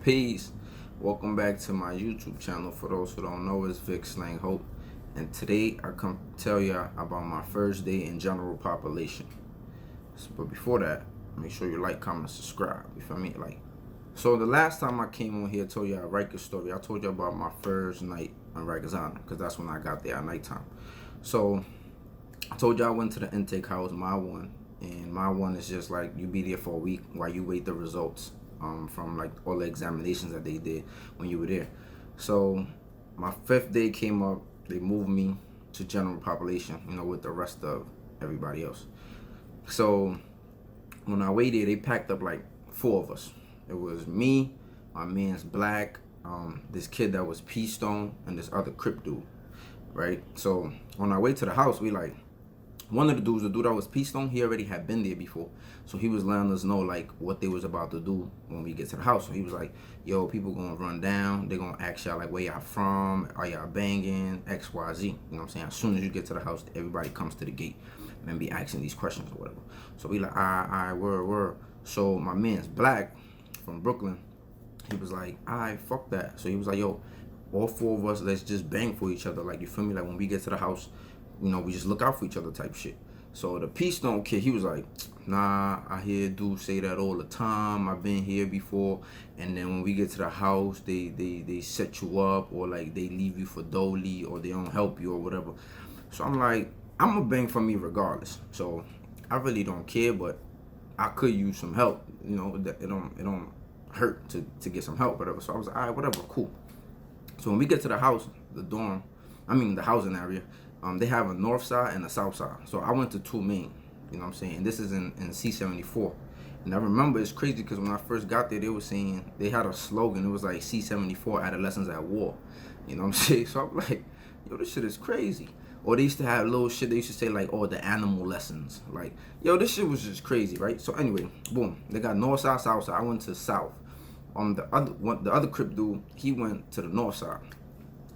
Peace. Welcome back to my YouTube channel. For those who don't know, it's vicslanghope. And today I come tell y'all about my first day in general population. But before that, make sure you like, comment, subscribe. You feel me? So the last time I came on here, I told y'all a Rikers story. I told you about my first night on Rikers Island, because that's when I got there at nighttime. So I told y'all I went to the intake house, my one. And my one is just like you be there for a week while you wait the results from like all the examinations that they did when you were there. So my 5th day came up, they moved me to general population, with the rest of everybody else. So when I waited, they packed up like 4 of us. It was me, my man's Black, this kid that was P-Stone, and this other Crip dude, right? So on our way to the house, one of the dude that was P-Stone, he already had been there before. So he was letting us know like what they was about to do when we get to the house. So he was like, yo, people gonna run down. They're gonna ask y'all like where y'all from, are y'all banging, X, Y, Z. You know what I'm saying? As soon as you get to the house, everybody comes to the gate and be asking these questions or whatever. So we like, word. So my man's Black from Brooklyn, he was like, fuck that. So he was like, yo, all 4 of us, let's just bang for each other. Like, you feel me? Like when we get to the house, we just look out for each other type shit. So the P-Stone kid, he was like, nah, I hear dudes say that all the time. I've been here before. And then when we get to the house, they set you up, or like they leave you for dolly, or they don't help you or whatever. So I'm like, I'm gonna bang for me regardless. So I really don't care, but I could use some help. It don't hurt to get some help, whatever. So I was like, all right, whatever, cool. So when we get to the house, the housing area, they have a north side and a south side. So I went to 2 main, you know what I'm saying? And this is in C74. And I remember it's crazy because when I first got there, they were saying, they had a slogan. It was like C74, adolescents at war. You know what I'm saying? So I'm like, yo, this shit is crazy. Or they used to have little shit, they used to say like, oh, the animal lessons. Like, yo, this shit was just crazy, right? So anyway, boom, they got north side, south side. I went to south. The other Crip dude, he went to the north side.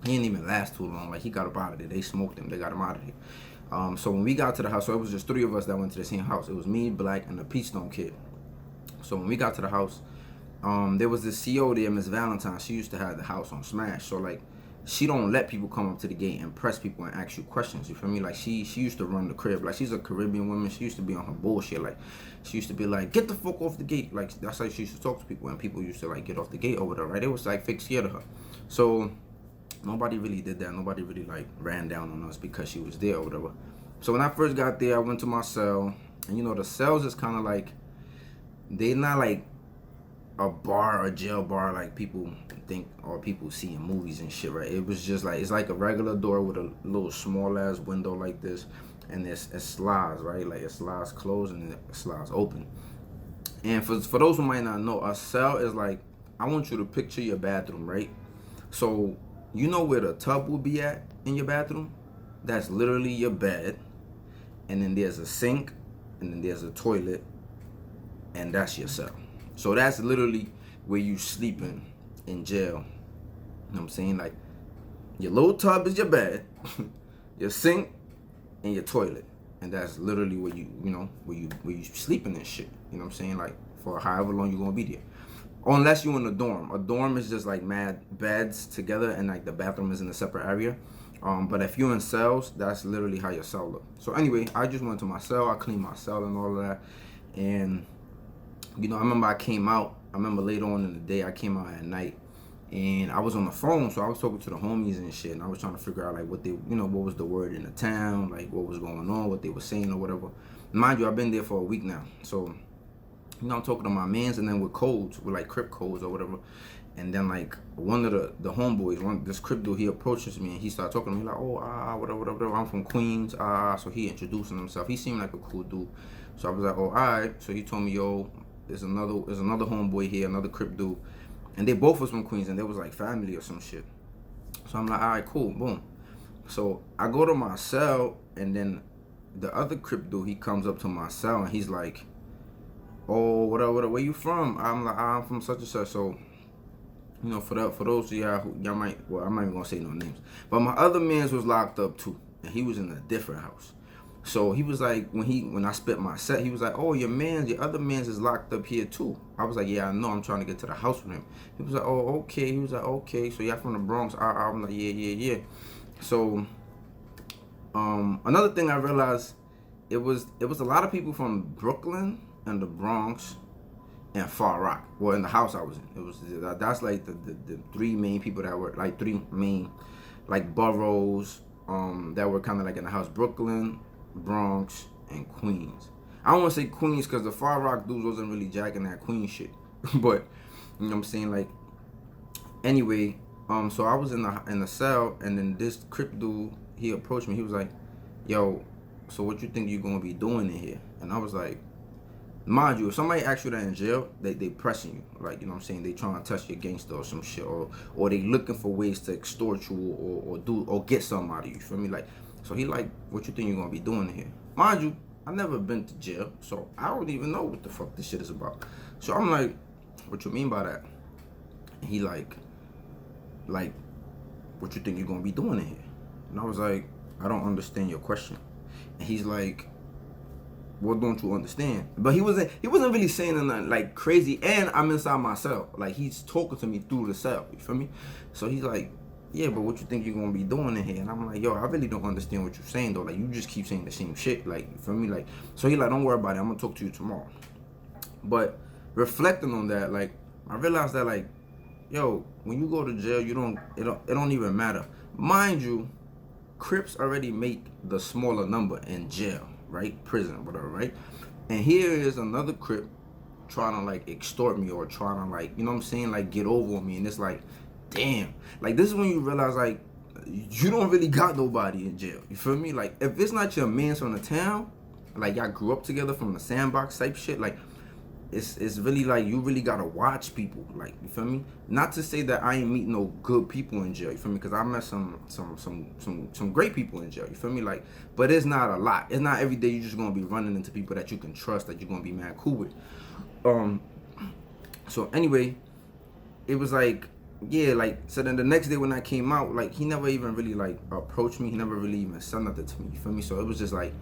He didn't even last too long. Like, he got up out of there. They smoked him. They got him out of there. So when we got to the house, so it was just 3 of us that went to the same house. It was me, Black, and the P-Stone kid. So when we got to the house, there was this CO there, Miss Valentine. She used to have the house on smash. So like, she don't let people come up to the gate and press people and ask you questions. You feel me? Like she used to run the crib. Like, she's a Caribbean woman. She used to be on her bullshit. Like, she used to be like, get the fuck off the gate. Like, that's how she used to talk to people, and people used to like get off the gate or whatever. Right? It was like fake scared of her. So nobody really did that. Nobody really like ran down on us because she was there or whatever. So when I first got there, I went to my cell, and the cells is kind of like, they not like a bar or jail bar like people think or people see in movies and shit, right? It was just like, it's like a regular door with a little small ass window like this, and it slides, right? Like, it slides closed and it slides open. And for those who might not know, a cell is like, I want you to picture your bathroom, right? So you know where the tub will be at in your bathroom? That's literally your bed, and then there's a sink, and then there's a toilet, and that's your cell. So that's literally where you sleeping in jail. You know what I'm saying? Like, your little tub is your bed, your sink, and your toilet. And that's literally where you sleeping and shit. You know what I'm saying? Like, for however long you're gonna be there. Unless you're in a dorm. A dorm is just like mad beds together, and like the bathroom is in a separate area. But if you're in cells, that's literally how your cell look. So anyway, I just went to my cell. I cleaned my cell and all of that. And I remember I came out. I remember later on in the day, I came out at night, and I was on the phone, so I was talking to the homies and shit, and I was trying to figure out like what what was the word in the town, like what was going on, what they were saying or whatever. Mind you, I've been there for a week now, so I'm talking to my mans, and then with codes, with like Crip codes or whatever. And then like one of the homeboys, this Crip dude, he approaches me and he started talking to me like, oh, whatever, I'm from Queens, so he introducing himself. He seemed like a cool dude. So I was like, oh, alright. So he told me, yo, there's another homeboy here, another Crip dude, and they both was from Queens, and they was like family or some shit. So I'm like, alright, cool, boom. So I go to my cell, and then the other Crip dude, he comes up to my cell and he's like, oh, whatever, where you from? I'm like, I'm from such and such. So for those of y'all who I'm not even gonna say no names, but my other mans was locked up too, and he was in a different house. So he was like, when I spit my set, he was like, oh, your other man's is locked up here too. I was like, yeah, I know. I'm trying to get to the house with him. He was like, oh, okay. He was like, okay. So y'all from the Bronx? I'm like, yeah. So, another thing I realized, it was a lot of people from Brooklyn and the Bronx and Far Rock. Well, in the house I was in, that's like the three main people that were like three main like boroughs that were kind of like in the house: Brooklyn, Bronx, and Queens. I don't want to say Queens because the Far Rock dudes wasn't really jacking that Queen shit, but you know what I'm saying. Like, anyway, so I was in the cell, and then this Crip dude, he approached me. He was like, "Yo, so what you think you're gonna be doing in here?" And I was like, mind you, if somebody asks you that in jail, they pressing you, like, you know what I'm saying, they trying to touch your gangster or some shit, or they looking for ways to extort you or get something out of you. Feel me? Like, so he like, what you think you're gonna be doing in here? Mind you, I've never been to jail, so I don't even know what the fuck this shit is about. So I'm like, what you mean by that? And he like, what you think you're gonna be doing in here? And I was like, I don't understand your question. And he's like, what don't you understand? But he wasn't really saying nothing like crazy, and I'm inside my cell. Like, he's talking to me through the cell, you feel me? So he's like, yeah, but what you think you're gonna be doing in here? And I'm like, yo, I really don't understand what you're saying though. Like, you just keep saying the same shit, like, you feel me? Like, so he like, don't worry about it, I'm gonna talk to you tomorrow. But reflecting on that, like, I realized that, like, yo, when you go to jail, it don't even matter. Mind you, Crips already make the smaller number in jail, right? Prison, whatever, right? And here is another Crip trying to like extort me, or trying to, like, you know what I'm saying, like, get over on me. And it's like, damn, like, this is when you realize, like, you don't really got nobody in jail, you feel me? Like, if it's not your mans from the town, like, y'all grew up together from the sandbox type shit, like, it's really like, you really gotta watch people, like, you feel me? Not to say that I ain't meet no good people in jail, you feel me? Because I met some great people in jail, you feel me? Like, but it's not a lot. It's not every day you're just gonna be running into people that you can trust, that you're gonna be mad cool with. So anyway, it was like, yeah, like, so then the next day when I came out, like, he never even really like approached me. He never really even said nothing to me, you feel me? So it was just like,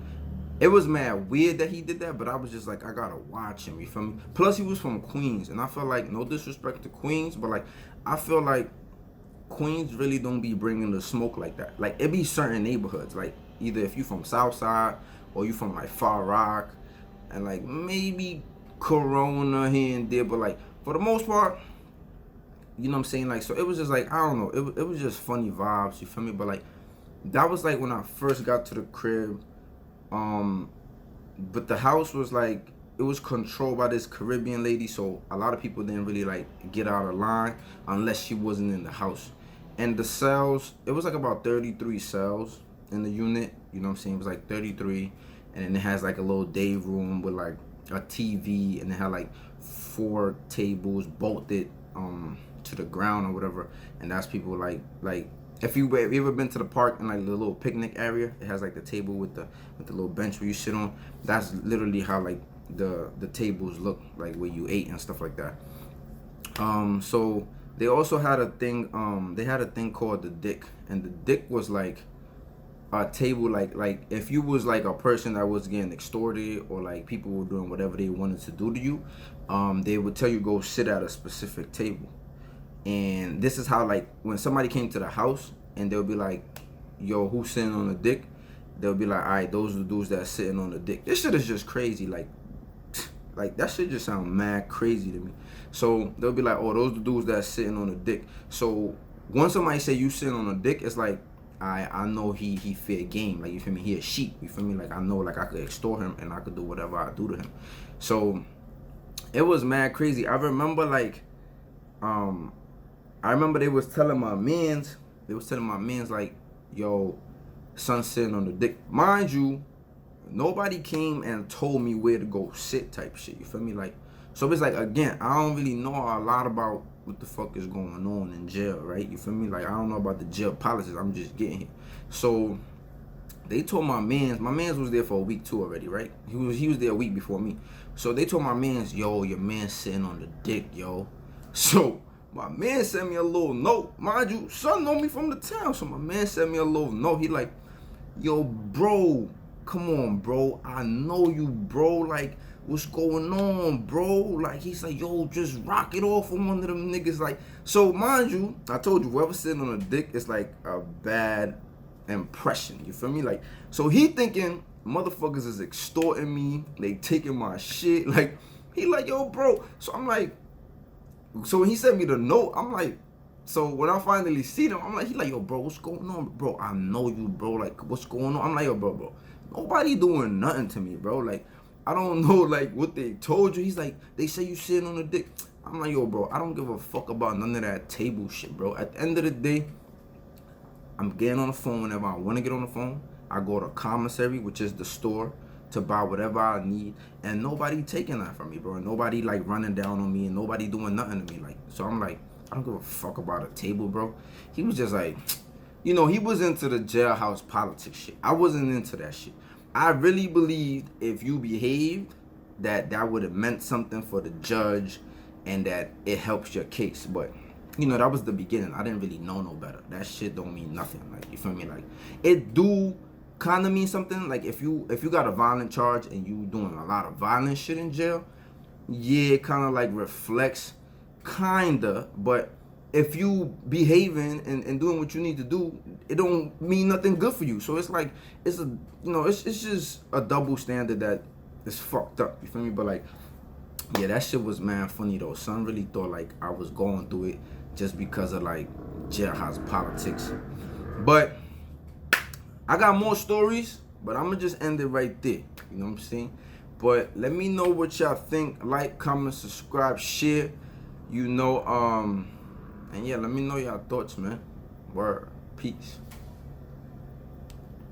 it was mad weird that he did that, but I was just like, I gotta watch him, you feel me? Plus, he was from Queens, and I feel like, no disrespect to Queens, but like, I feel like Queens really don't be bringing the smoke like that. Like, it be certain neighborhoods, like, either if you from Southside, or you from like Far Rock, and like maybe Corona here and there, but like, for the most part, you know what I'm saying? Like, so it was just like, I don't know, it was just funny vibes, you feel me? But like, that was like when I first got to the crib. But the house was like, it was controlled by this Caribbean lady, so a lot of people didn't really like get out of line unless she wasn't in the house. And the cells, it was like about 33 cells in the unit, you know what I'm saying? It was like 33, and then it has like a little day room with like a TV, and it had like 4 tables bolted to the ground or whatever. And that's people like if you ever been to the park and like the little picnic area, it has like the table with the little bench where you sit on. That's literally how like the tables look like where you ate and stuff like that. So they also had a thing. They had a thing called the dick, and the dick was like a table, like if you was like a person that was getting extorted, or like people were doing whatever they wanted to do to you, they would tell you go sit at a specific table. And this is how, like, when somebody came to the house and they'll be like, yo, who's sitting on the dick? They'll be like, all right, those are the dudes that's sitting on the dick. This shit is just crazy. Like that shit just sound mad crazy to me. So they'll be like, oh, those are the dudes that's sitting on the dick. So once somebody say you sitting on the dick, it's like, I know he fair game. Like, you feel me? He a sheep. You feel me? Like, I know, like, I could extort him and I could do whatever I do to him. So it was mad crazy. I remember, like, they was telling my mans, like, yo, son sitting on the dick. Mind you, nobody came and told me where to go sit type shit, you feel me? Like, so it's like, again, I don't really know a lot about what the fuck is going on in jail, right? You feel me? Like, I don't know about the jail policies. I'm just getting here. So they told my mans was there for a week too already, right? He was there a week before me. So they told my mans, yo, your man's sitting on the dick, yo. So my man sent me a little note. Mind you, son know me from the town. So my man sent me a little note. He like, yo, bro, come on, bro. I know you, bro. Like, what's going on, bro? Like, he's like, yo, just rock it off on one of them niggas. Like, so mind you, I told you, whoever's sitting on a dick is like a bad impression. You feel me? Like, so he thinking motherfuckers is extorting me. They taking my shit. Like, he like, yo, bro. So I'm like, so when he sent me the note, I'm like, so when I finally see them, I'm like, he like, yo, bro, what's going on, bro? I know you, bro. Like, what's going on? I'm like, yo, bro, nobody doing nothing to me, bro. Like, I don't know, like, what they told you. He's like, they say you sitting on the dick. I'm like, yo, bro, I don't give a fuck about none of that table shit, bro. At the end of the day, I'm getting on the phone whenever I want to get on the phone. I go to commissary, which is the store, to buy whatever I need, and nobody taking that from me, bro. Nobody like running down on me, and nobody doing nothing to me. Like, so I'm like, I don't give a fuck about a table, bro. He was just like, you know, he was into the jailhouse politics shit. I wasn't into that shit. I really believed if you behaved, that would have meant something for the judge, and that it helps your case. But you know, that was the beginning. I didn't really know no better. That shit don't mean nothing. Like, you feel me? Like, it do kind of mean something. Like, if you got a violent charge and you doing a lot of violent shit in jail, yeah, it kind of like reflects, kinda. But if you behaving and doing what you need to do, it don't mean nothing good for you. So it's like, it's a, you know, it's just a double standard that is fucked up. You feel me? But like, yeah, that shit was man funny though. Son really thought like I was going through it just because of like jailhouse politics. But I got more stories, but I'm gonna just end it right there. You know what I'm saying? But let me know what y'all think. Like, comment, subscribe, share. You know, and yeah, let me know y'all thoughts, man. Word. Peace.